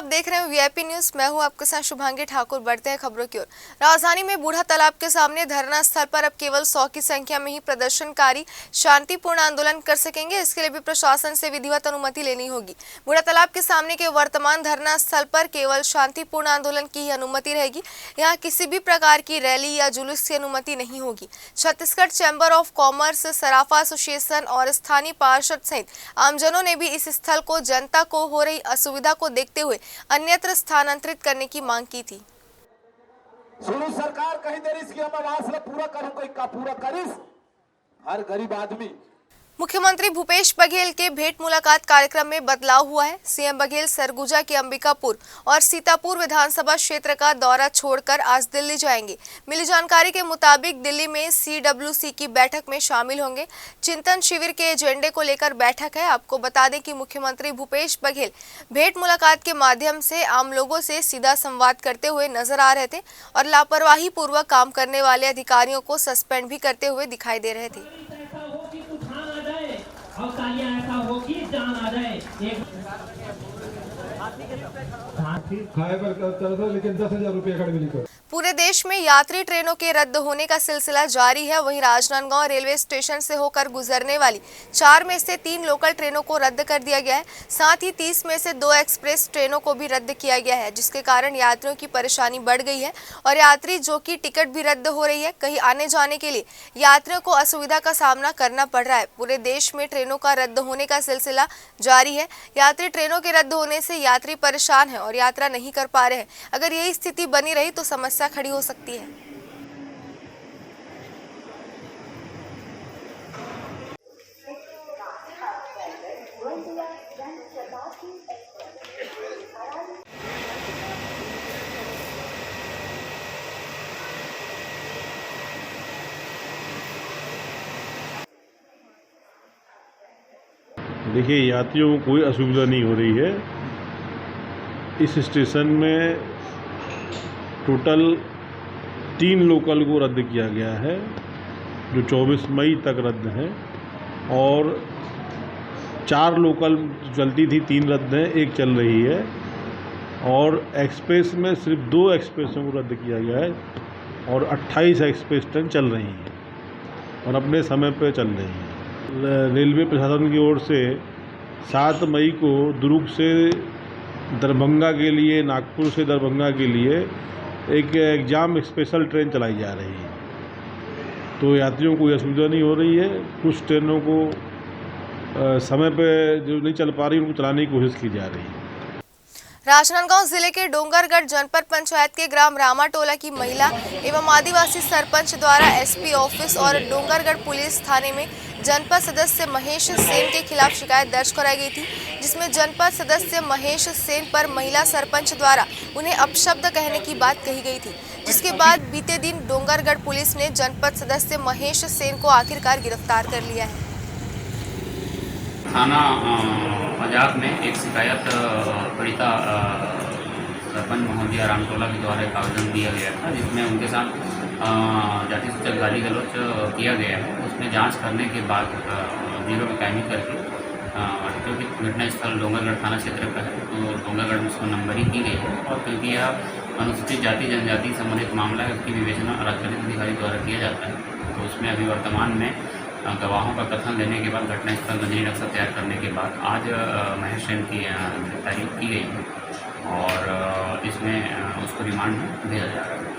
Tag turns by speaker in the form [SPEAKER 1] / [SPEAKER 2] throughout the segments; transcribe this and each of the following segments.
[SPEAKER 1] आप देख रहे हैं वीआईपी न्यूज। मैं हूं आपके साथ शुभांगी ठाकुर। बढ़ते हैं खबरों की ओर। राजधानी में बूढ़ा तालाब के सामने धरना स्थल पर अब केवल 100 की संख्या में ही प्रदर्शनकारी शांतिपूर्ण आंदोलन कर सकेंगे। इसके लिए भी प्रशासन से विधिवत अनुमति लेनी होगी। बूढ़ा तालाब के सामने के वर्तमान धरना स्थल पर केवल शांतिपूर्ण आंदोलन की ही अनुमति रहेगी। यहाँ किसी भी प्रकार की रैली या जुलूस की अनुमति नहीं होगी। Chhattisgarh chamber of commerce, Sarafa association और स्थानीय पार्षद सहित आमजनों ने भी इस स्थल को जनता को हो रही असुविधा को देखते हुए अन्यत्र स्थानांतरित करने की मांग की थी।
[SPEAKER 2] सुनो सरकार कहीं देर इसकी हम आवाज ले पूरा करूं, कोई का पूरा करिस हर गरीब आदमी।
[SPEAKER 1] मुख्यमंत्री भूपेश बघेल के भेंट मुलाकात कार्यक्रम में बदलाव हुआ है। सीएम बघेल सरगुजा के अंबिकापुर और सीतापुर विधानसभा क्षेत्र का दौरा छोड़कर आज दिल्ली जाएंगे। मिली जानकारी के मुताबिक दिल्ली में CWC की बैठक में शामिल होंगे। चिंतन शिविर के एजेंडे को लेकर बैठक है। आपको बता दें कि मुख्यमंत्री भूपेश बघेल भेंट मुलाकात के माध्यम से आम लोगों से सीधा संवाद करते हुए नजर आ रहे थे और लापरवाही पूर्वक काम करने वाले अधिकारियों को सस्पेंड भी करते हुए दिखाई दे रहे थे।
[SPEAKER 3] और तालियां ऐसा हो कि जान आ जाए।
[SPEAKER 4] खाए पर चल था, लेकिन 10,000 रुपये खड़े मिली को।
[SPEAKER 1] पूरे देश में यात्री ट्रेनों के रद्द होने का सिलसिला जारी है। वहीं राजनांदगांव रेलवे स्टेशन से होकर गुजरने वाली 4 में से 3 लोकल ट्रेनों को रद्द कर दिया गया है। साथ ही 30 में से 2 एक्सप्रेस ट्रेनों को भी रद्द किया गया है, जिसके कारण यात्रियों की परेशानी बढ़ गई है और यात्री जो कि टिकट भी रद्द हो रही है। कहीं आने जाने के लिए यात्रियों को असुविधा का सामना करना पड़ रहा है। पूरे देश में ट्रेनों का रद्द होने का सिलसिला जारी है। यात्री ट्रेनों के रद्द होने से यात्री परेशान है और यात्रा नहीं कर पा रहे हैं। अगर यही स्थिति बनी रही तो समस्या खड़ी हो सकती है।
[SPEAKER 5] देखिए, यात्रियों को कोई असुविधा नहीं हो रही है। इस स्टेशन में टोटल 3 लोकल को रद्द किया गया है, जो 24 मई तक रद्द हैं, और 4 लोकल चलती थी, 3 रद्द हैं, 1 चल रही है। और एक्सप्रेस में सिर्फ 2 एक्सप्रेसों को रद्द किया गया है और 28 एक्सप्रेस ट्रेन चल रही हैं और अपने समय पर चल रही हैं। रेलवे प्रशासन की ओर से 7 मई को दुर्ग से दरभंगा के लिए, नागपुर से दरभंगा के लिए एक एग्जाम स्पेशल ट्रेन चलाई जा रही है। तो यात्रियों को कोई असुविधा नहीं हो रही है। कुछ ट्रेनों को समय पे जो नहीं चल पा रही उनको चलाने की कोशिश की जा रही है।
[SPEAKER 1] राजनांदगांव जिले के डोंगरगढ़ जनपद पंचायत के ग्राम रामाटोला की महिला एवं आदिवासी सरपंच द्वारा SP ऑफिस और डोंगरगढ़ पुलिस थाने में जनपद सदस्य महेश सेन के खिलाफ शिकायत दर्ज कराई गई थी, जिसमें जनपद सदस्य महेश सेन पर महिला सरपंच द्वारा उन्हें अपशब्द कहने की बात कही गई थी, जिसके बाद बीते दिन डोंगरगढ़ पुलिस ने जनपद सदस्य महेश सेन को आखिरकार गिरफ्तार कर लिया है।
[SPEAKER 6] थाना पंजाब में एक शिकायत पीड़िता सरपंच महोदया रामटोला के द्वारा एक आवेदन दिया गया था, जिसमें उनके साथ जाति सूचक गाली गलौज किया गया है। उसमें जांच करने के बाद जीरो में टाइमिंग करके क्योंकि घटना स्थल डोंगरगढ़ थाना क्षेत्र का है, तो डोंगरगढ़ में उसको नंबरिंग की गई है। और क्योंकि यह अनुसूचित जाति जनजाति संबंधित मामला है, उसकी विवेचना राजपत्रित अधिकारी द्वारा किया जाता है। तो उसमें अभी वर्तमान में गवाहों का कथन देने के बाद घटनास्थल गंजनी नक्शा तैयार करने के बाद आज महेश सेन की गिरफ्तारी की गई है और इसमें उसको रिमांड में भेजा जा रहा है।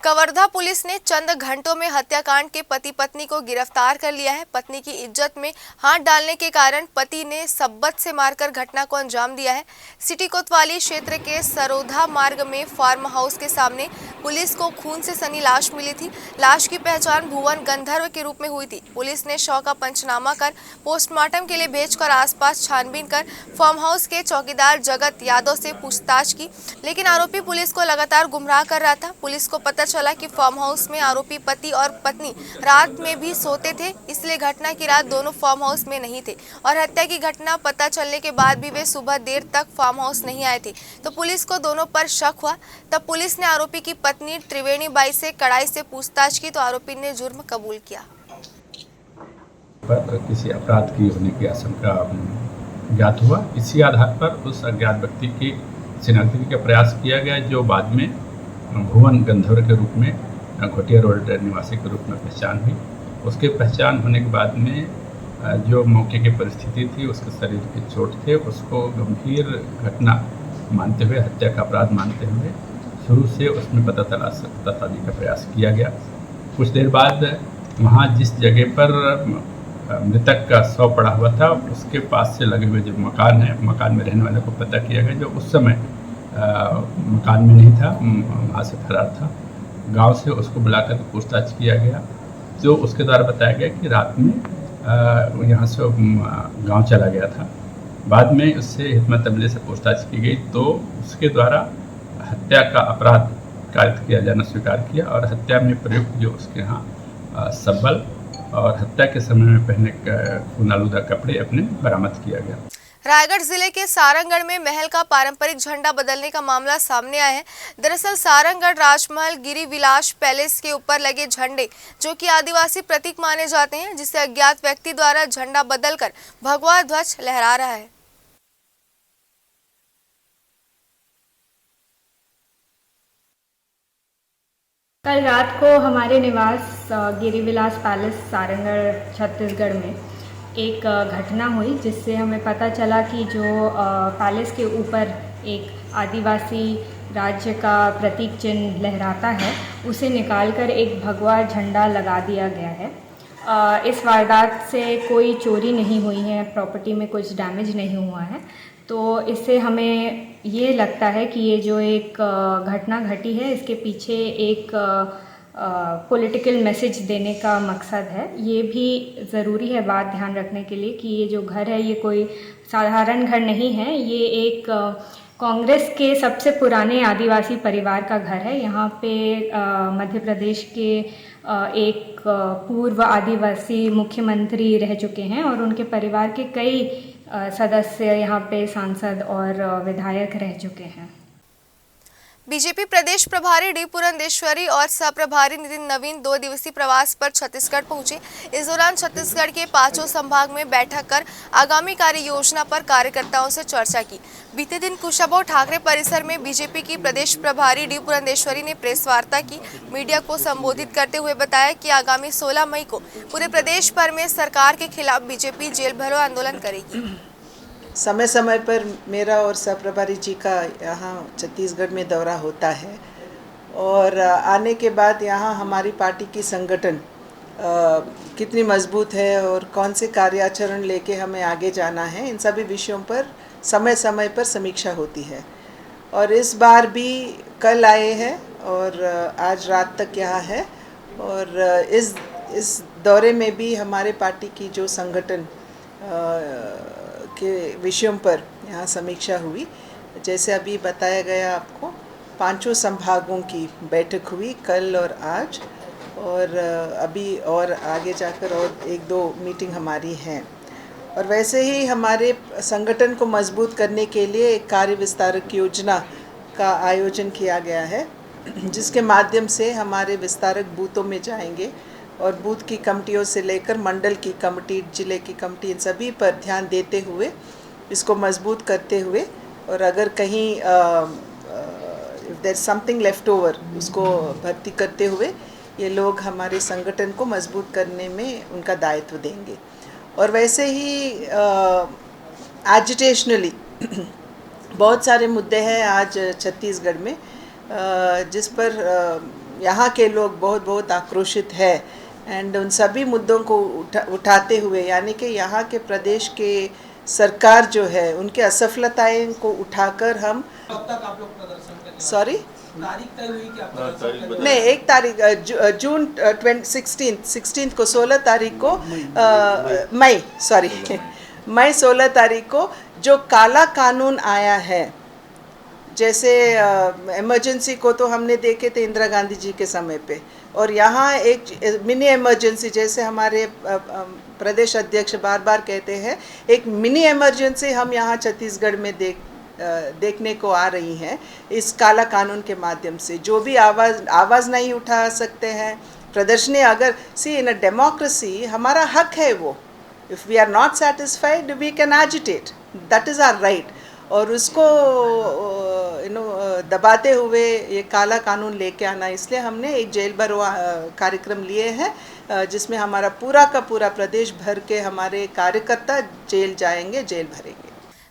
[SPEAKER 1] कवर्धा पुलिस ने चंद घंटों में हत्याकांड के पति पत्नी को गिरफ्तार कर लिया है। पत्नी की इज्जत में हाथ डालने के कारण पति ने सब्बत से मारकर घटना को अंजाम दिया है। सिटी कोतवाली क्षेत्र के सरोधा मार्ग में फार्म हाउस के सामने पुलिस को खून से सनी लाश मिली थी। लाश की पहचान भुवन गंधर्व के रूप में हुई थी। पुलिस ने शव का पंचनामा कर पोस्टमार्टम के लिए भेजकर आसपास छानबीन कर फार्म हाउस के चौकीदार जगत यादव से पूछताछ की, लेकिन आरोपी पुलिस को लगातार गुमराह कर रहा था। पुलिस को पता चला कि फार्म हाउस में आरोपी पति और पत्नी रात में भी सोते थे, इसलिए घटना की रात दोनों फार्म हाउस में नहीं थे और हत्या की घटना पता चलने के बाद भी वे सुबह देर तक फार्म हाउस नहीं आए थे। तो पुलिस को दोनों पर शक हुआ। तब पुलिस ने आरोपी की पत्नी त्रिवेणी बाई से कड़ाई से पूछताछ की तो आरोपी ने जुर्म कबूल किया।
[SPEAKER 7] किसी अपराध की होने की आशंका ज्ञात हुआ। इसी आधार पर उस अज्ञात व्यक्ति की शिनाख्ती का प्रयास किया गया, जो बाद में भुवन गंधर्व के रूप में घोटिया रोड निवासी के रूप में पहचान हुई। उसके पहचान होने के बाद में जो मौके की परिस्थिति थी, उसके शरीर की चोट थे, उसको गंभीर घटना मानते हुए, हत्या का अपराध मानते हुए शुरू से उसमें पता तलाशी का प्रयास किया गया। कुछ देर बाद वहाँ जिस जगह पर मृतक का शव पड़ा हुआ था, उसके पास से लगे हुए जो मकान है, मकान में रहने वाले को पता किया गया, जो उस समय मकान में नहीं था, वहाँ से फरार था। गांव से उसको बुलाकर पूछताछ किया गया, जो उसके द्वारा बताया गया कि रात में यहाँ से गांव चला गया था। बाद में उससे हिम्मत अमले से पूछताछ की गई, तो उसके द्वारा हत्या का अपराध कायद किया जाना स्वीकार किया और हत्या में प्रयुक्त जो उसके यहाँ सब्बल और हत्या के समय में पहने खून आलूदा कपड़े अपने बरामद किया गया।
[SPEAKER 1] रायगढ़ जिले के सारंगगढ़ में महल का पारंपरिक झंडा बदलने का मामला सामने आया है। दरअसल सारंगगढ़ राजमहल गिरिविलास पैलेस के ऊपर लगे झंडे, जो कि आदिवासी प्रतीक माने जाते हैं, जिसे अज्ञात व्यक्ति द्वारा झंडा बदलकर भगवा ध्वज लहरा रहा है।
[SPEAKER 8] कल रात को हमारे निवास गिरिविलास पैलेस सारंगगढ़ छत्तीसगढ़ में एक घटना हुई, जिससे हमें पता चला कि जो पैलेस के ऊपर एक आदिवासी राज्य का प्रतीक चिन्ह लहराता है, उसे निकालकर एक भगवा झंडा लगा दिया गया है। इस वारदात से कोई चोरी नहीं हुई है, प्रॉपर्टी में कुछ डैमेज नहीं हुआ है, तो इससे हमें ये लगता है कि ये जो एक घटना घटी है, इसके पीछे एक पॉलिटिकल मैसेज देने का मकसद है। ये भी ज़रूरी है बात ध्यान रखने के लिए कि ये जो घर है, ये कोई साधारण घर नहीं है, ये एक कांग्रेस के सबसे पुराने आदिवासी परिवार का घर है। यहाँ पे मध्य प्रदेश के एक पूर्व आदिवासी मुख्यमंत्री रह चुके हैं और उनके परिवार के कई सदस्य यहाँ पे सांसद और विधायक रह चुके हैं।
[SPEAKER 1] बीजेपी प्रदेश प्रभारी डी पुरंदेश्वरी और सहप्रभारी नितिन नवीन 2 दिवसीय प्रवास पर छत्तीसगढ़ पहुंचे। इस दौरान छत्तीसगढ़ के 5 संभाग में बैठक कर आगामी कार्य योजना पर कार्यकर्ताओं से चर्चा की। बीते दिन कुशाभाऊ ठाकरे परिसर में बीजेपी की प्रदेश प्रभारी डी पुरंदेश्वरी ने प्रेस वार्ता की। मीडिया को संबोधित करते हुए बताया कि आगामी 16 मई को पूरे प्रदेश भर में सरकार के खिलाफ बीजेपी जेल भरो आंदोलन करेगी।
[SPEAKER 9] समय समय पर मेरा और सहप्रभारी जी का यहाँ छत्तीसगढ़ में दौरा होता है और आने के बाद यहाँ हमारी पार्टी की संगठन कितनी मजबूत है और कौन से कार्याचरण लेके हमें आगे जाना है, इन सभी विषयों पर समय समय पर समीक्षा होती है। और इस बार भी कल आए हैं और आज रात तक यहाँ है और इस दौरे में भी हमारे पार्टी की जो संगठन के विषयों पर यहाँ समीक्षा हुई। जैसे अभी बताया गया आपको, 5 संभागों की बैठक हुई कल और आज, और अभी और आगे जाकर और 1-2 मीटिंग हमारी हैं। और वैसे ही हमारे संगठन को मजबूत करने के लिए एक कार्य विस्तारक योजना का आयोजन किया गया है, जिसके माध्यम से हमारे विस्तारक बूथों में जाएंगे और बूथ की कमेटियों से लेकर मंडल की कमेटी, जिले की कमेटी, इन सभी पर ध्यान देते हुए इसको मजबूत करते हुए, और अगर कहीं if there something left over, उसको भर्ती करते हुए ये लोग हमारे संगठन को मजबूत करने में उनका दायित्व देंगे। और वैसे ही एजिटेशनली बहुत सारे मुद्दे हैं आज छत्तीसगढ़ में, जिस पर यहाँ के लोग बहुत आक्रोशित है, एंड उन सभी मुद्दों को उठाते हुए, यानी कि यहाँ के प्रदेश के सरकार जो है उनके असफलताएं को उठाकर हम
[SPEAKER 10] कब तक आप लोग प्रदर्शन करेंगे?
[SPEAKER 9] सॉरी,
[SPEAKER 10] तारीख तय हुई कि आप प्रदर्शन
[SPEAKER 9] नहीं, 1 तारीख जून 16 को, 16 तारीख को मई 16 तारीख को जो काला कानून आया है, जैसे इमरजेंसी को तो हमने देखे थे इंदिरा गांधी जी के समय पे, और यहाँ एक मिनी इमरजेंसी, जैसे हमारे प्रदेश अध्यक्ष बार बार कहते हैं, एक मिनी इमरजेंसी हम यहाँ छत्तीसगढ़ में देखने को आ रही हैं इस काला कानून के माध्यम से। जो भी आवाज़ नहीं उठा सकते हैं, प्रदर्शनी, अगर सी इन अ डेमोक्रेसी हमारा हक है वो, if we are not satisfied we can agitate, that is our right. और उसको दबाते हुए ये काला कानून लेके आना, इसलिए हमने एक जेल भरो कार्यक्रम लिए हैं जिसमें हमारा पूरा का पूरा प्रदेश भर के हमारे कार्यकर्ता जेल जाएंगे, जेल भरेंगे।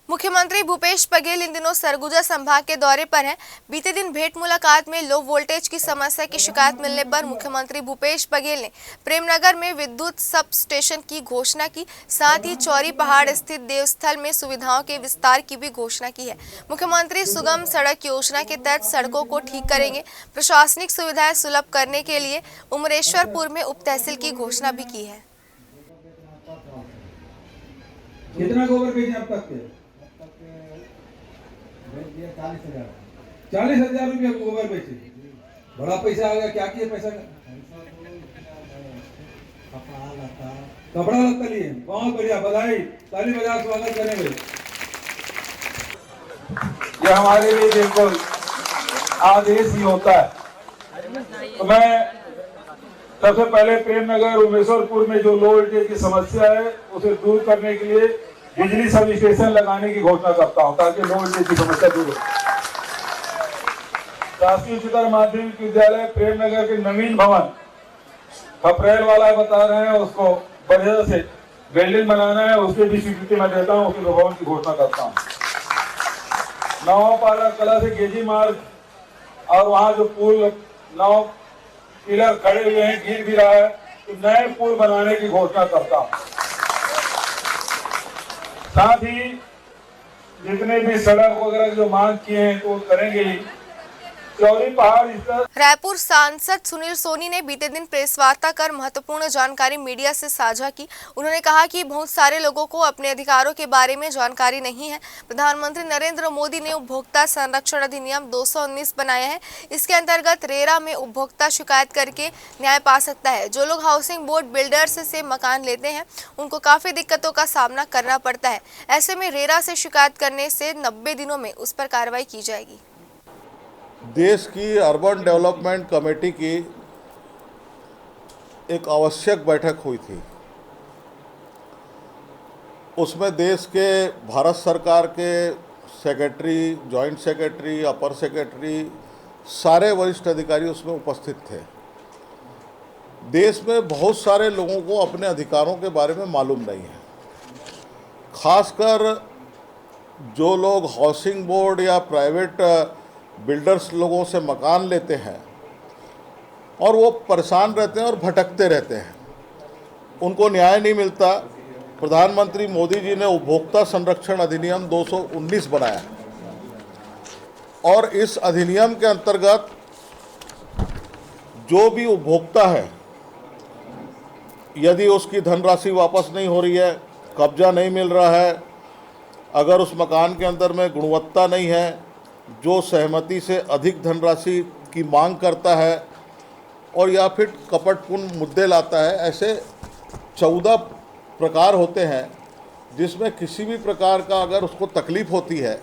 [SPEAKER 1] मुख्यमंत्री भूपेश बघेल इन दिनों सरगुजा संभाग के दौरे पर हैं। बीते दिन भेंट मुलाकात में लो वोल्टेज की समस्या की शिकायत मिलने पर मुख्यमंत्री भूपेश बघेल ने प्रेमनगर में विद्युत सब स्टेशन की घोषणा की, साथ ही चौरी पहाड़ स्थित देवस्थल में सुविधाओं के विस्तार की भी घोषणा की है। मुख्यमंत्री सुगम सड़क योजना के तहत सड़कों को ठीक करेंगे। प्रशासनिक सुविधाएं सुलभ करने के लिए उमरेश्वरपुर में उप तहसील की घोषणा भी की है।
[SPEAKER 4] कितना गोबर भेजे अब तक के? 40,000 रुपया गोबर बेचे। बड़ा पैसा आ गया। क्या किए पैसा का? कपड़ा लत्ता लिए। बहुत बढ़िया, बधाई, ताली बजा स्वागत करेंगे।
[SPEAKER 2] ये हमारे लिए बिल्कुल आदेश ही होता है। तो मैं सबसे पहले प्रेमनगर उमेश्वरपुर में जो लो वोल्टेज की समस्या है उसे दूर करने के लिए बिजली सब स्टेशन लगाने की घोषणा करता हूं ताकि लो वोल्टेज की समस्या दूर हो। राष्ट्रीय उच्चतर माध्यमिक विद्यालय प्रेमनगर के नवीन भवन अप्रैल वाला बता रहे हैं, उसको बढ़िया से बिल्डिंग बनाना है, उसके भी स्वीकृति मैं देता हूँ, उसके भवन की घोषणा करता हूँ। नवापाड़ा कला से गेजी मार्ग और वहाँ जो पुल नौ पिलर खड़े हुए हैं, गिर भी रहा है, तो नए पुल बनाने की घोषणा करता हूँ। साथ ही जितने भी सड़क वगैरह जो मांग किए हैं तो करेंगे ही। चौरी पहाड़
[SPEAKER 1] रायपुर सांसद सुनील सोनी ने बीते दिन प्रेस वार्ता कर महत्वपूर्ण जानकारी मीडिया से साझा की। उन्होंने कहा कि बहुत सारे लोगों को अपने अधिकारों के बारे में जानकारी नहीं है। प्रधानमंत्री नरेंद्र मोदी ने उपभोक्ता संरक्षण अधिनियम 219 बनाया है। इसके अंतर्गत रेरा में उपभोक्ता शिकायत करके न्याय पा सकता है। जो लोग हाउसिंग बोर्ड बिल्डर्स से मकान लेते हैं उनको काफी दिक्कतों का सामना करना पड़ता है। ऐसे में रेरा से शिकायत करने से 90 दिनों में उस पर कार्रवाई की जाएगी।
[SPEAKER 11] देश की अर्बन डेवलपमेंट कमेटी की एक आवश्यक बैठक हुई थी। उसमें देश के भारत सरकार के सेक्रेटरी, जॉइंट सेक्रेटरी, अपर सेक्रेटरी, सारे वरिष्ठ अधिकारी उसमें उपस्थित थे। देश में बहुत सारे लोगों को अपने अधिकारों के बारे में मालूम नहीं है। खासकर जो लोग हाउसिंग बोर्ड या प्राइवेट बिल्डर्स लोगों से मकान लेते हैं और वो परेशान रहते हैं और भटकते रहते हैं, उनको न्याय नहीं मिलता। प्रधानमंत्री मोदी जी ने उपभोक्ता संरक्षण अधिनियम 219 बनाया और इस अधिनियम के अंतर्गत जो भी उपभोक्ता है, यदि उसकी धनराशि वापस नहीं हो रही है, कब्जा नहीं मिल रहा है, अगर उस मकान के अंदर में गुणवत्ता नहीं है, जो सहमति से अधिक धनराशि की मांग करता है और या फिर कपटपूर्ण मुद्दे लाता है, ऐसे 14 प्रकार होते हैं जिसमें किसी भी प्रकार का अगर उसको तकलीफ़ होती है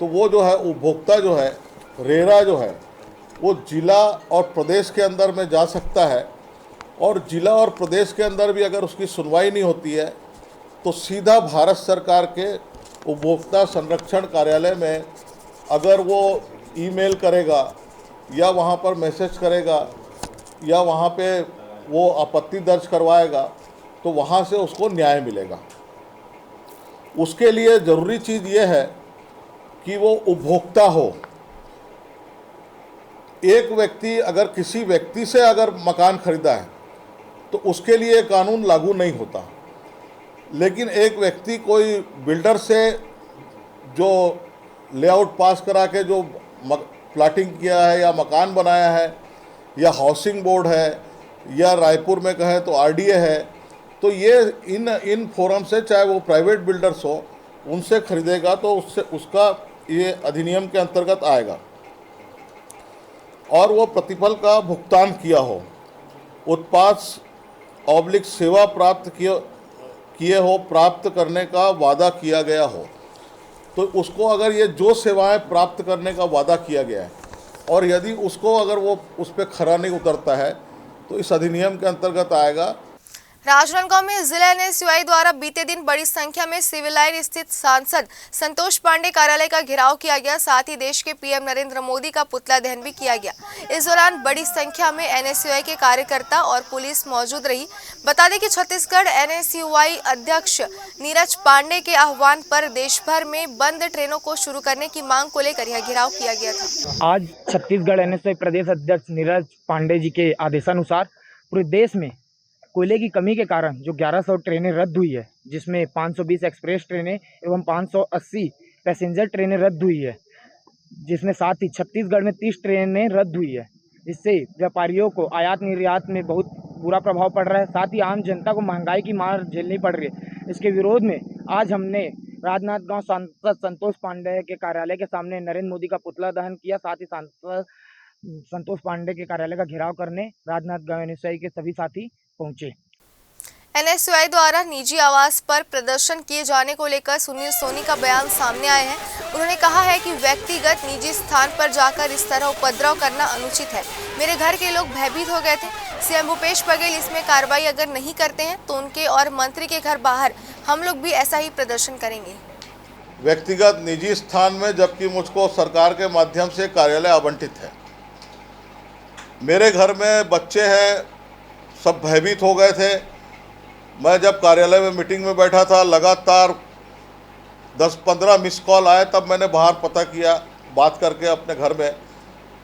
[SPEAKER 11] तो वो जो है उपभोक्ता जो है, रेरा जो है, वो जिला और प्रदेश के अंदर में जा सकता है और जिला और प्रदेश के अंदर भी अगर उसकी सुनवाई नहीं होती है तो सीधा भारत सरकार के उपभोक्ता संरक्षण कार्यालय में अगर वो ईमेल करेगा या वहाँ पर मैसेज करेगा या वहाँ पे वो आपत्ति दर्ज करवाएगा तो वहाँ से उसको न्याय मिलेगा। उसके लिए ज़रूरी चीज़ ये है कि वो उपभोक्ता हो। एक व्यक्ति अगर किसी व्यक्ति से अगर मकान खरीदा है तो उसके लिए कानून लागू नहीं होता, लेकिन एक व्यक्ति कोई बिल्डर से जो लेआउट पास करा के जो प्लाटिंग किया है या मकान बनाया है या हाउसिंग बोर्ड है या रायपुर में कहें तो आरडीए है, तो ये इन फोरम से, चाहे वो प्राइवेट बिल्डर्स हो, उनसे खरीदेगा तो उससे उसका ये अधिनियम के अंतर्गत आएगा और वो प्रतिफल का भुगतान किया हो, उत्पाद / सेवा प्राप्त किए हो, प्राप्त करने का वादा किया गया हो, तो उसको अगर ये जो सेवाएं प्राप्त करने का वादा किया गया है और यदि उसको अगर वो उस पर खरा नहीं उतरता है तो इस अधिनियम के अंतर्गत आएगा।
[SPEAKER 1] राजनांदगांव में जिला एनएसयूआई द्वारा बीते दिन बड़ी संख्या में सिविल लाइन स्थित सांसद संतोष पांडे कार्यालय का घेराव किया गया। साथ ही देश के पीएम नरेंद्र मोदी का पुतला दहन भी किया गया। इस दौरान बड़ी संख्या में एनएसयूआई के कार्यकर्ता और पुलिस मौजूद रही। बता दें कि छत्तीसगढ़ एनएसयूआई अध्यक्ष नीरज पांडे के आह्वान पर देश भर में बंद ट्रेनों को शुरू करने की मांग को लेकर यह घेराव किया गया था।
[SPEAKER 12] आज छत्तीसगढ़ एनएसयूआई प्रदेश अध्यक्ष नीरज पांडे जी के आदेशानुसार पूरे देश में कोयले की कमी के कारण जो 1100 ट्रेनें रद्द हुई है, जिसमें 520 एक्सप्रेस ट्रेनें एवं 580 पैसेंजर ट्रेनें रद्द हुई है, जिसमें साथ ही छत्तीसगढ़ में 30 ट्रेनें रद्द हुई है, जिससे व्यापारियों को आयात निर्यात में बहुत बुरा प्रभाव पड़ रहा है। साथ ही आम जनता को महंगाई की मार झेलनी पड़ रही है। इसके विरोध में आज हमने राजनांदगांव सांसद संतोष पांडे के कार्यालय के सामने नरेंद्र मोदी का पुतला दहन किया। साथ ही सांसद संतोष पांडे के कार्यालय का घेराव करने राजनांदगांव एनएसयूआई के सभी साथी पहुंचे।
[SPEAKER 1] एनएसयूआई द्वारा निजी आवास पर प्रदर्शन किए जाने को लेकर सुनील सोनी का बयान सामने आया है। उन्होंने कहा है कि व्यक्तिगत निजी स्थान पर जाकर इस तरह उपद्रव करना अनुचित है। मेरे घर के लोग भयभीत हो गए थे। सीएम भूपेश बघेल इसमें कार्रवाई अगर नहीं करते हैं तो उनके और मंत्री के घर बाहर हम लोग भी ऐसा ही प्रदर्शन करेंगे।
[SPEAKER 11] व्यक्तिगत निजी स्थान में, जबकि मुझको सरकार के माध्यम से कार्यालय आवंटित है। मेरे घर में बच्चे हैं, सब भयभीत हो गए थे। मैं जब कार्यालय में मीटिंग में बैठा था, लगातार 10-15 मिस कॉल आए। तब मैंने बाहर पता किया, बात करके अपने घर में,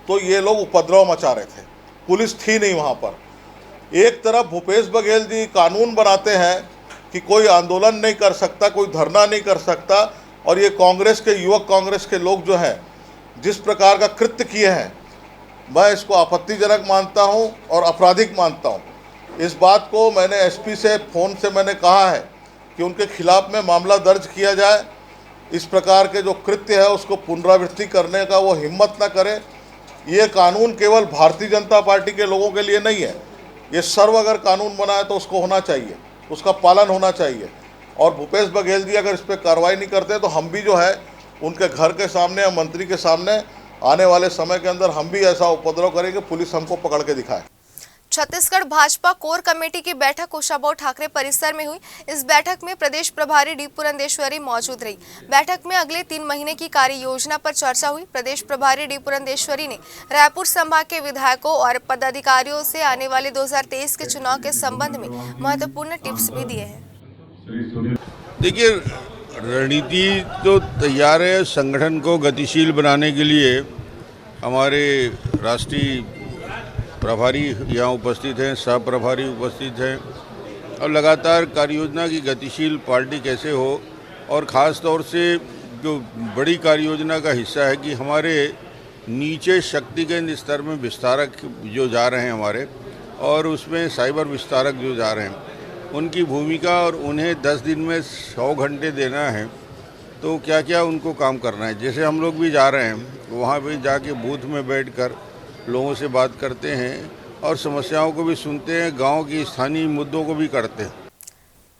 [SPEAKER 11] तो ये लोग उपद्रव मचा रहे थे। पुलिस थी नहीं वहाँ पर। एक तरफ भूपेश बघेल जी कानून बनाते हैं कि कोई आंदोलन नहीं कर सकता, कोई धरना नहीं कर सकता, और ये कांग्रेस के, युवक कांग्रेस के लोग जो हैं जिस प्रकार का कृत्य किए हैं, मैं इसको आपत्तिजनक मानता हूं और आपराधिक मानता हूं। इस बात को मैंने एसपी से फ़ोन से मैंने कहा है कि उनके खिलाफ में मामला दर्ज किया जाए। इस प्रकार के जो कृत्य है उसको पुनरावृत्ति करने का वो हिम्मत ना करे। ये कानून केवल भारतीय जनता पार्टी के लोगों के लिए नहीं है। ये सर्व अगर कानून बना है तो उसको होना चाहिए, उसका पालन होना चाहिए। और भूपेश बघेल जी अगर इस पर कार्रवाई नहीं करते तो हम भी जो है उनके घर के सामने या मंत्री के सामने आने वाले समय के अंदर हम भी ऐसा उपद्रव करेंगे, पुलिस हमको पकड़ के दिखाए।
[SPEAKER 1] छत्तीसगढ़ भाजपा कोर कमेटी की बैठक कुशाभाऊ ठाकरे परिसर में हुई। इस बैठक में प्रदेश प्रभारी डी पुरंदेश्वरी मौजूद रही। बैठक में अगले 3 महीने की कार्य योजना पर चर्चा हुई। प्रदेश प्रभारी डी पुरंदेश्वरी ने रायपुर संभाग के विधायकों और पदाधिकारियों से आने वाले 2023 के चुनाव के संबंध में महत्वपूर्ण टिप्स भी दिए हैं।
[SPEAKER 13] देखिए, रणनीति तो तैयार है। संगठन को गतिशील बनाने के लिए हमारे राष्ट्रीय प्रभारी यहाँ उपस्थित हैं, सह प्रभारी उपस्थित हैं, और लगातार कार्ययोजना की गतिशील पार्टी कैसे हो, और ख़ास तौर से जो बड़ी कार्ययोजना का हिस्सा है कि हमारे नीचे शक्ति केंद्र स्तर में विस्तारक जो जा रहे हैं हमारे, और उसमें साइबर विस्तारक जो जा रहे हैं, उनकी भूमिका, और उन्हें 10 दिन में 100 घंटे देना है, तो क्या क्या उनको काम करना है। जैसे हम लोग भी जा रहे हैं, वहाँ पे जाके बूथ में बैठकर लोगों से बात करते हैं और समस्याओं को भी सुनते हैं, गांव की स्थानीय मुद्दों को भी करते हैं।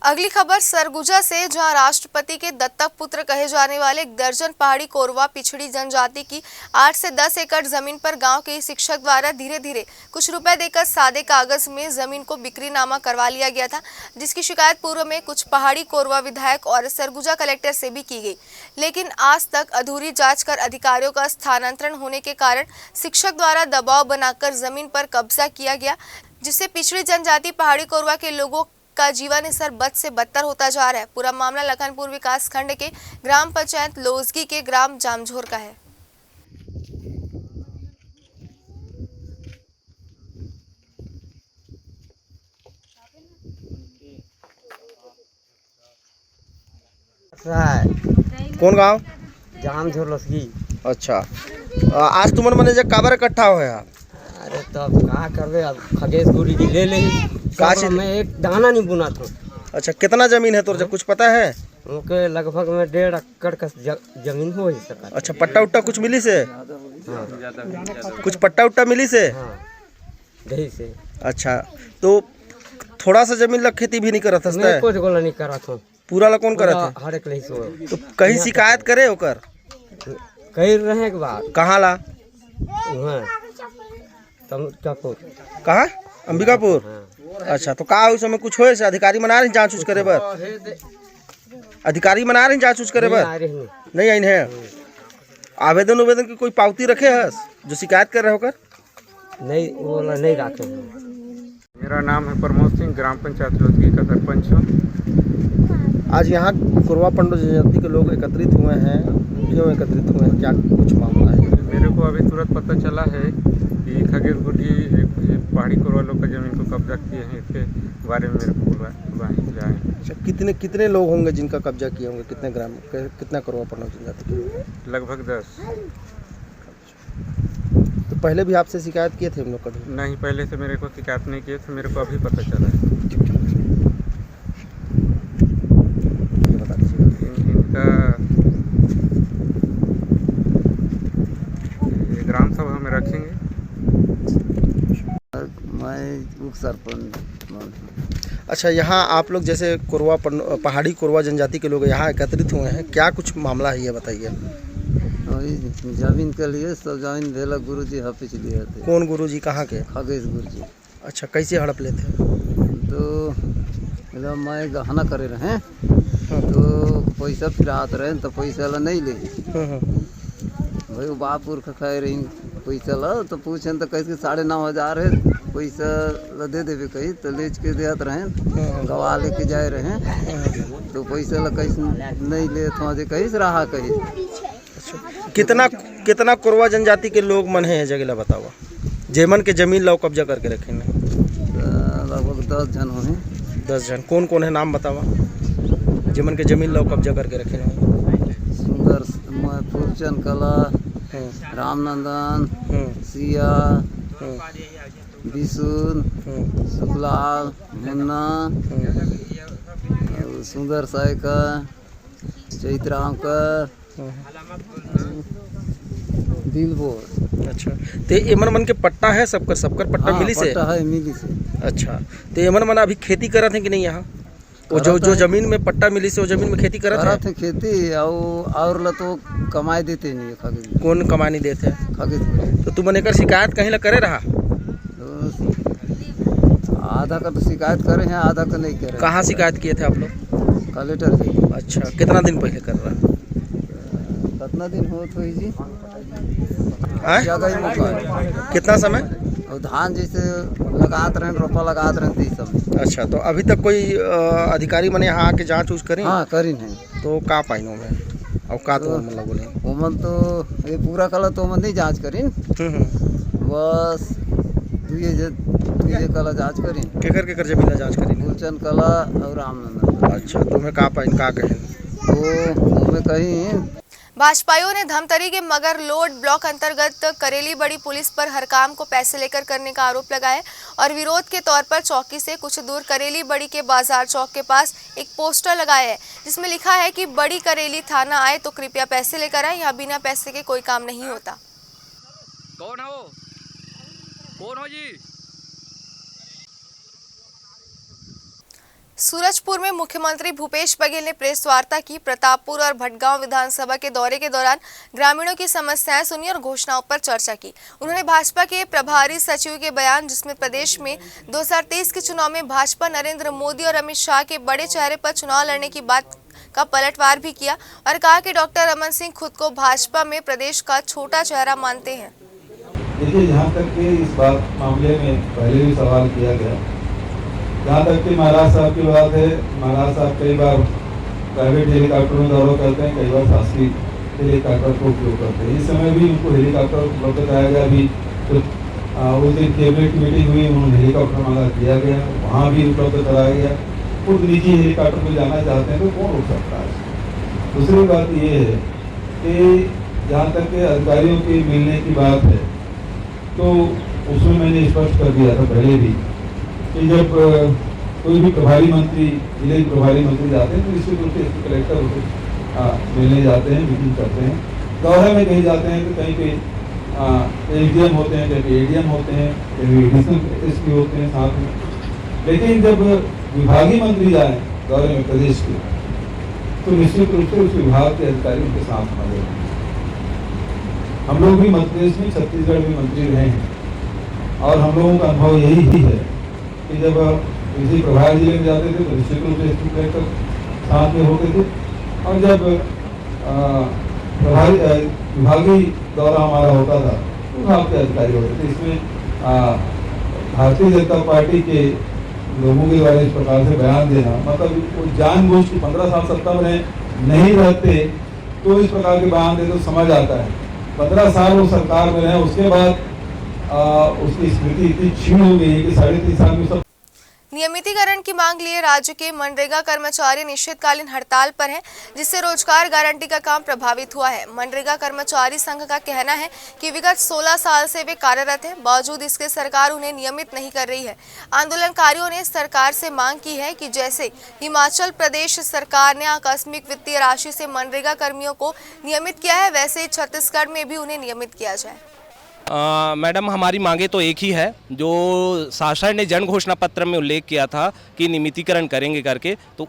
[SPEAKER 1] अगली खबर सरगुजा से, जहां राष्ट्रपति के दत्तक पुत्र कहे जाने वाले 1 दर्जन पहाड़ी कोरवा पिछड़ी जनजाति की 8 से 10 एकड़ जमीन पर गांव के शिक्षक द्वारा धीरे धीरे कुछ रुपए देकर सादे कागज में जमीन को बिक्रीनामा करवा लिया गया था, जिसकी शिकायत पूर्व में कुछ पहाड़ी कोरवा विधायक और सरगुजा कलेक्टर से भी की गई, लेकिन आज तक अधूरी जाँच कर अधिकारियों का स्थानांतरण होने के कारण शिक्षक द्वारा दबाव बनाकर जमीन पर कब्जा किया गया, जिससे पिछड़ी जनजाति पहाड़ी कोरवा के लोगों का जीवन स्तर बद से बदतर होता जा रहा है। पूरा मामला लखनपुर विकास खंड के ग्राम पंचायत लोजगी के ग्राम जामझोर का है।
[SPEAKER 14] कौन गांव?
[SPEAKER 15] जामझोर लोजगी।
[SPEAKER 14] अच्छा, आज तुमन मने जे काबर इकट्ठा होया?
[SPEAKER 15] अरे तब का करबे, अब खगेश गुरी जी ले ले मैं एक दाना नहीं बुना था।
[SPEAKER 14] अच्छा, कितना जमीन है तुझे कुछ पता है?
[SPEAKER 15] उनके लगभग में 1.5 एकड़ का जमीन हो ही सका।
[SPEAKER 14] अच्छा, पट्टा उट्टा कुछ मिली से? हाँ। कुछ पट्टा उट्टा मिली से?
[SPEAKER 15] हाँ, दही से।
[SPEAKER 14] अच्छा, तो थोड़ा सा जमीन लग खेती भी नहीं करत हस?
[SPEAKER 15] मैं कुछ गोला नहीं करा था।
[SPEAKER 14] पूरा ला कौन करत है?
[SPEAKER 15] हर एक नहीं सो।
[SPEAKER 14] तो कहीं शिकायत करे होकर?
[SPEAKER 15] कहीं रहे के बाद।
[SPEAKER 14] कहाँ ला?
[SPEAKER 15] वहाँ तम चापुर।
[SPEAKER 14] कहाँ? अंबिकापुर। अच्छा, तो का उस समय कुछ होए से अधिकारी मना रहे जांच उच करे बर? अधिकारी मना रहे जांच उच करे बर? नहीं आई है। आवेदन की कोई पावती रखे है जो शिकायत कर रहे होकर?
[SPEAKER 15] नहीं, वो नहीं रखे।
[SPEAKER 16] मेरा नाम है प्रमोद सिंह, ग्राम पंचायत लोधगी का सरपंच हूँ।
[SPEAKER 14] आज यहाँ कोरवा पंडो जनजाति के लोग एकत्रित हुए हैं, क्यों एकत्रित हुए हैं, क्या कुछ मामला है?
[SPEAKER 16] मेरे को अभी तुरंत पता चला है कि खगेश गुर्जी पहाड़ी कोरवा लोग का जमीन को कब्जा किए हैं, इसके बारे में मेरे को बुलाए।
[SPEAKER 14] अच्छा, कितने लोग होंगे जिनका कब्जा किए होंगे? कितने ग्राम, कितना कोरवा पंडो जनजाति के लोग?
[SPEAKER 16] लगभग 10।
[SPEAKER 14] तो पहले भी आपसे शिकायत किए थे हम लोग कभी?
[SPEAKER 16] नहीं, पहले से मेरे को शिकायत नहीं किए थे, मेरे को अभी पता चला है। इनका ग्राम सभा में रखेंगे।
[SPEAKER 15] मैं उप सरपंच।
[SPEAKER 14] अच्छा, यहाँ आप लोग जैसे कोरवा पहाड़ी कोरवा जनजाति के लोग यहाँ एकत्रित हुए हैं, क्या कुछ मामला है ये बताइए?
[SPEAKER 15] जमीन के लिए सब जमीन भेला गुरुजी हड़प लिए थे।
[SPEAKER 14] कौन गुरुजी, कहाँ के?
[SPEAKER 15] खगेश गुरुजी।
[SPEAKER 14] अच्छा, कैसे हड़प लेते?
[SPEAKER 15] तो मैं गहना करे रहे, तो पैसा फिरात रहे, तो पैसा ला नहीं ले भाई बापुर का खाए रही पैसा ला, तो पूछे तो कैसे 9,500 है पैसा ला दे देवे कही, तो लेच के देत रहे, गवा लेके जाए रहे, तो पैसा ला कैसे नहीं ले कहीं से रहा कही। कितना कोरवा जनजाति के लोग मन है जगह बताओ, जेमन के जमीन ला कब्जा करके रखे? लगभग 10 जन हो।
[SPEAKER 14] 10 जन कौन कौन है, नाम बतावा जेमन के जमीन ला कब्जा करके रखे?
[SPEAKER 15] सुंदर फूलचंद कला, रामनंदन, सिया, बिशुन, सुखलाल, मुन्ना, सुंदर साय का, चैतराम का, दिलबोर।
[SPEAKER 14] अच्छा, तो एमन मन के पट्टा है सबकर पट्टा मिली से?
[SPEAKER 15] पट्टा है मिली से।
[SPEAKER 14] अच्छा, तो एमन मन अभी खेती करत हैं कि नहीं यहाँ? वो जो जमीन में पट्टा मिली से वो जमीन में खेती करत है?
[SPEAKER 15] खेती और ला तो कमाई देते नहीं है।
[SPEAKER 14] कौन कमाई नहीं देते?
[SPEAKER 15] खगेश।
[SPEAKER 14] तो तुम एकर शिकायत कहीं ला करे रहा?
[SPEAKER 15] आधा का तो शिकायत करे हैं, आधा का नहीं करे।
[SPEAKER 14] कहाँ शिकायत किए थे आप लोग?
[SPEAKER 15] कलेक्टर जी।
[SPEAKER 14] अच्छा, कितना दिन पहले कर रहा?
[SPEAKER 15] कितना दिन हो तो जी?
[SPEAKER 14] कितना समय?
[SPEAKER 15] धान जैसे लगात रहे, रोपा लगात रहे सब।
[SPEAKER 14] अच्छा, तो अभी तक कोई अधिकारी मैंने यहाँ आके जांच उच करी?
[SPEAKER 15] हाँ, करी नहीं।
[SPEAKER 14] तो का पाइनो में और का तो मतलब बोले
[SPEAKER 15] ओमन तो ये पूरा कला तो ओमन नहीं जांच करी, बस तुझे कला जांच करी।
[SPEAKER 14] केकर जमीन जांच करी?
[SPEAKER 15] फूलचंद कला और रामनंदन।
[SPEAKER 14] अच्छा, तुम्हें का पाइन का कहे?
[SPEAKER 15] तो मैं कहीं
[SPEAKER 1] भाजपाइयों ने धमतरी के मगर लोड ब्लॉक अंतर्गत करेली बड़ी पुलिस पर हर काम को पैसे लेकर करने का आरोप लगाया और विरोध के तौर पर चौकी से कुछ दूर करेली बड़ी के बाजार चौक के पास एक पोस्टर लगाया है जिसमें लिखा है कि बड़ी करेली थाना आए तो कृपया पैसे लेकर आए, यहाँ बिना पैसे के कोई काम नहीं होता।
[SPEAKER 17] कौन हो जी?
[SPEAKER 1] सूरजपुर में मुख्यमंत्री भूपेश बघेल ने प्रेस वार्ता की। प्रतापपुर और भटगांव विधानसभा के दौरे के दौरान ग्रामीणों की समस्याएं सुनी और घोषणाओं पर चर्चा की। उन्होंने भाजपा के प्रभारी सचिव के बयान जिसमें प्रदेश में 2023 के चुनाव में भाजपा नरेंद्र मोदी और अमित शाह के बड़े चेहरे पर चुनाव लड़ने की बात का पलटवार भी किया और कहा कि डॉक्टर रमन सिंह खुद को भाजपा में प्रदेश का छोटा चेहरा मानते हैं।
[SPEAKER 2] देखिए, जहाँ तक कि इस बात मामले में पहले भी सवाल किया गया, जहाँ तक कि महाराज साहब की बात है, महाराज साहब कई बार प्राइवेट हेलीकॉप्टर में दौरा करते हैं, कई बार शासकीय हेलीकॉप्टर को उपयोग करते हैं। इस समय भी उनको हेलीकॉप्टर उपलब्ध कराया गया। अभी तो उस दिन कैबिनेट मीटिंग हुई, उन्होंने हेलीकॉप्टर मांगा दिया गया, वहाँ भी उपलब्ध कराया गया। खुद निजी हेलीकॉप्टर में जाना चाहते हैं तो कौन रोक सकता है। दूसरी बात ये है कि जहाँ तक के अधिकारियों के मिलने की बात है तो उसमें मैंने स्पष्ट कर दिया था पहले भी कि जब कोई भी प्रभारी मंत्री, जिले के प्रभारी मंत्री जाते हैं तो निश्चित रूप से कलेक्टर उसे मिलने जाते हैं, मीटिंग करते हैं। दौरे में कहीं जाते हैं तो कहीं पे एसडीएम होते हैं, कहीं एडीएम होते हैं, कहीं एडिशनल एसपी होते हैं साथ में। लेकिन जब विभागीय मंत्री जाए दौरे में प्रदेश के तो निश्चित रूप से उस विभाग के अधिकारी उनके साथ मौजूद हैं। हम लोग भी मध्य प्रदेश में, छत्तीसगढ़ में मंत्री रहे हैं और हम लोगों का अनुभव यही है
[SPEAKER 4] कि जब किसी प्रभारी जिले में जाते थे तो निश्चित रूप से डिस्ट्रिक्ट कलेक्टर साथ में होते थे, और जब प्रभारी विभागीय दौरा हमारा होता था तो विभाग के अधिकारी होते थे। इसमें भारतीय जनता पार्टी के लोगों के बारे में इस प्रकार से बयान देना, मतलब वो जानबूझ के 15 साल सत्ता में नहीं रहते तो इस प्रकार के बयान दे तो समझ आता है। 15 साल वो सरकार में रहे, उसके बाद उसकी स्मृति इतनी क्षीण हो गई है कि 3.5 साल में सब।
[SPEAKER 1] नियमितीकरण की मांग लिए राज्य के मनरेगा कर्मचारी अनिश्चितकालीन हड़ताल पर हैं, जिससे रोजगार गारंटी का काम प्रभावित हुआ है। मनरेगा कर्मचारी संघ का कहना है कि विगत 16 साल से वे कार्यरत हैं, बावजूद इसके सरकार उन्हें नियमित नहीं कर रही है। आंदोलनकारियों ने सरकार से मांग की है कि जैसे हिमाचल प्रदेश सरकार ने आकस्मिक वित्तीय राशि से मनरेगा कर्मियों को नियमित किया है, वैसे ही छत्तीसगढ़ में भी उन्हें नियमित किया जाए।
[SPEAKER 18] मैडम, हमारी मांगे तो एक ही है, जो शासन ने जन घोषणा पत्र में उल्लेख किया था कि नियमितीकरण करेंगे करके, तो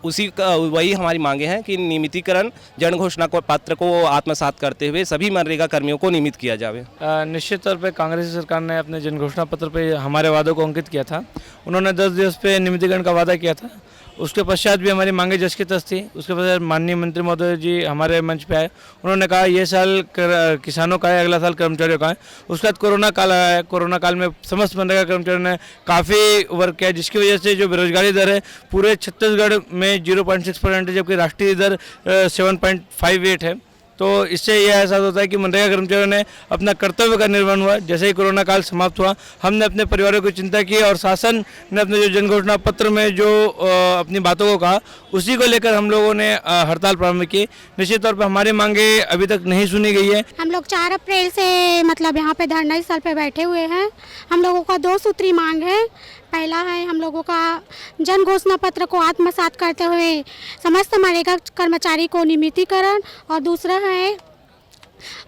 [SPEAKER 18] वही हमारी मांगे हैं कि नियमितीकरण जन घोषणा पत्र को आत्मसात करते हुए सभी मनरेगा कर्मियों को नियमित किया जाए।
[SPEAKER 19] निश्चित तौर पे कांग्रेस सरकार ने अपने जन घोषणा पत्र पे हमारे वादों को अंकित किया था। उन्होंने 10 दिवस पे नियमितीकरण का वादा किया था। उसके पश्चात भी हमारी मांगे जस की तस थी। उसके पश्चात माननीय मंत्री महोदय जी हमारे मंच पे आए, उन्होंने कहा ये साल किसानों का है, अगला साल कर्मचारियों का है। उसके बाद कोरोना काल आया, कोरोना काल में समस्त मनरेगा कर्मचारियों ने काफ़ी वर्क किया, जिसकी वजह से जो बेरोजगारी दर है पूरे छत्तीसगढ़ में 0.6%, जबकि राष्ट्रीय दर 7.58 है। तो इससे यह एहसास होता है कि मनरेगा कर्मचारियों ने अपना कर्तव्य का निर्वहन हुआ। जैसे ही कोरोना काल समाप्त हुआ, हमने अपने परिवारों की चिंता की और शासन ने अपने जो जन घोषणा पत्र में जो अपनी बातों को कहा, उसी को लेकर हम लोगों ने हड़ताल प्रारंभ की। निश्चित तौर पर हमारी मांगे अभी तक नहीं सुनी गई है।
[SPEAKER 20] हम लोग 4 अप्रैल से मतलब यहाँ पे धरना स्थल पे बैठे हुए हैं। हम लोगों का 2 सूत्री मांग है। पहला है हम लोगों का जन घोषणा पत्र को आत्मसात करते हुए समस्त मनरेगा कर्मचारी को नियमितीकरण, और दूसरा है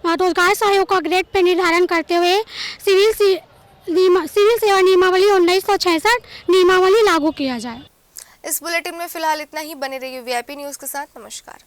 [SPEAKER 20] रोजगार सहयोग का ग्रेड पे निर्धारण करते हुए सिविल सेवा नियमावली 1966 नियमावली लागू किया जाए।
[SPEAKER 1] इस बुलेटिन में फिलहाल इतना ही। बने रहिए वीआईपी न्यूज़ के साथ। नमस्कार।